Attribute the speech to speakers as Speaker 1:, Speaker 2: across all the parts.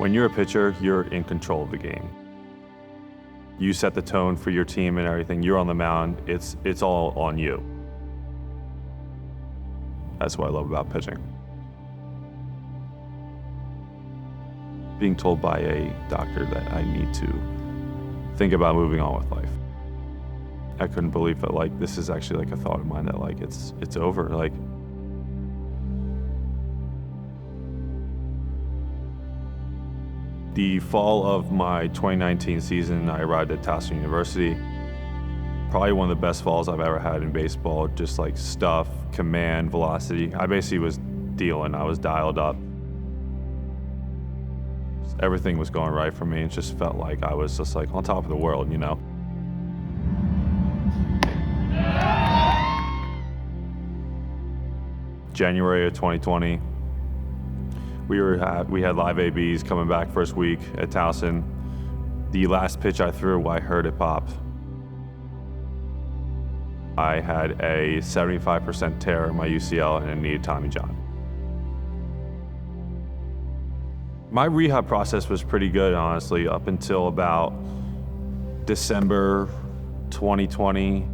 Speaker 1: When you're a pitcher, you're in control of the game. You set the tone for your team and everything. You're on the mound. It's all on you. That's what I love about pitching. Being told by a doctor that I need to think about moving on with life. I couldn't believe that like this is actually like a thought of mine that like it's over. Like the fall of my 2019 season, I arrived at Towson University. Probably one of the best falls I've ever had in baseball. Just like stuff, command, velocity. I basically was dealing. I was dialed up. Everything was going right for me. It just felt like I was just like on top of the world, you know? January of 2020, we had live ABs coming back first week at Towson. The last pitch I threw, I heard it pop. I had a 75% tear in my UCL and it needed Tommy John. My rehab process was pretty good, honestly, up until about December 2020.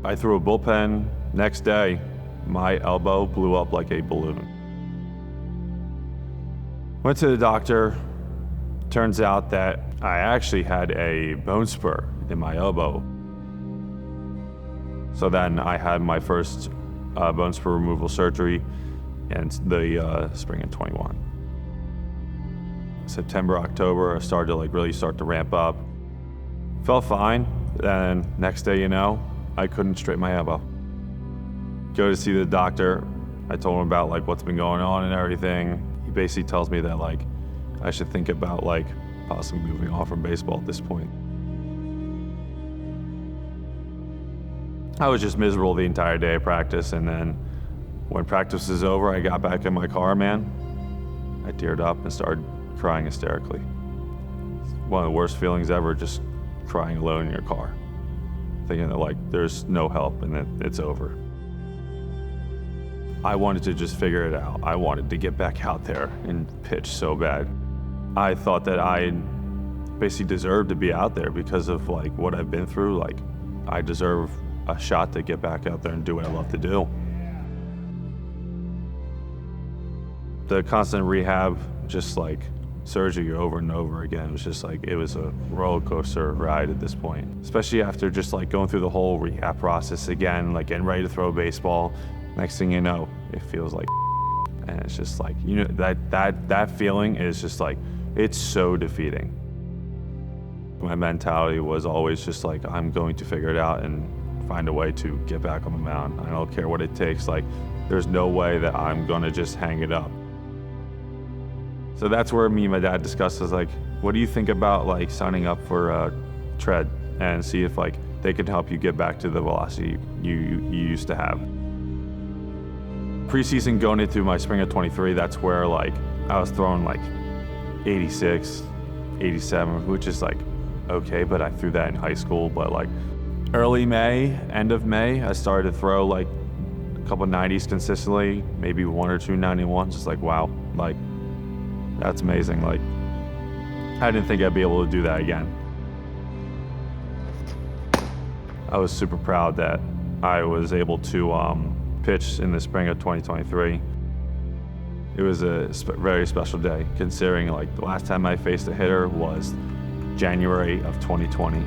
Speaker 1: I threw a bullpen. Next day, my elbow blew up like a balloon. Went to the doctor. Turns out that I actually had a bone spur in my elbow. So then I had my first bone spur removal surgery in the spring of 21. September, October, I started to really start to ramp up. Felt fine, and next day, you know, I couldn't straighten my elbow. Go to see the doctor. I told him about what's been going on and everything. He basically tells me that I should think about possibly moving on from baseball at this point. I was just miserable the entire day of practice, and then when practice was over, I got back in my car, man. I teared up and started crying hysterically. It's one of the worst feelings ever, just crying alone in your car, thinking that there's no help and that it's over. I wanted to just figure it out. I wanted to get back out there and pitch so bad. I thought that I basically deserved to be out there because of what I've been through. I deserve a shot to get back out there and do what I love to do. The constant rehab, just surgery over and over again, it was just it was a roller coaster ride at this point. Especially after just going through the whole rehab process again, getting ready to throw a baseball. Next thing you know, it feels like and it's just you know, that feeling is just it's so defeating. My mentality was always just I'm going to figure it out and find a way to get back on the mound. I don't care what it takes. There's no way that I'm gonna just hang it up. So that's where me and my dad discussed is what do you think about signing up for Tread and see if they can help you get back to the velocity you used to have. Preseason going into my spring of 23, that's where I was throwing 86, 87, which is okay, but I threw that in high school. But early May, end of May, I started to throw a couple 90s consistently, maybe one or two 91s. Just wow, that's amazing. I didn't think I'd be able to do that again. I was super proud that I was able to pitch in the spring of 2023. It was a very special day, considering the last time I faced a hitter was January of 2020.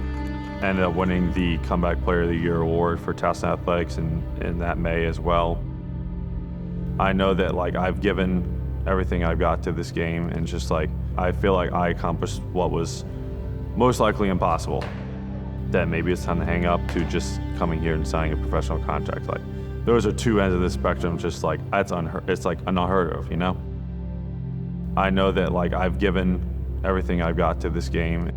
Speaker 1: Ended up winning the Comeback Player of the Year award for Towson Athletics in that May as well. I know that I've given everything I've got to this game, and just I feel I accomplished what was most likely impossible. That maybe it's time to hang up to just coming here and signing a professional contract. Those are two ends of the spectrum, just it's unheard of, you know? I know that I've given everything I've got to this game.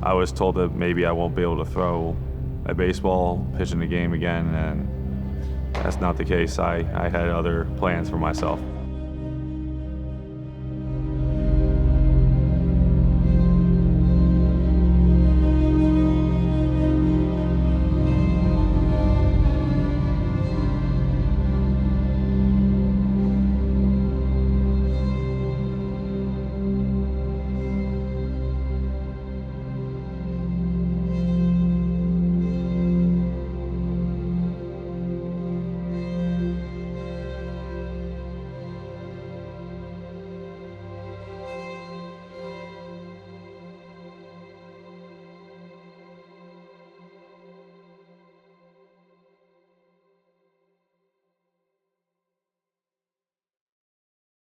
Speaker 1: I was told that maybe I won't be able to throw a baseball, pitch in the game again, and that's not the case. I had other plans for myself.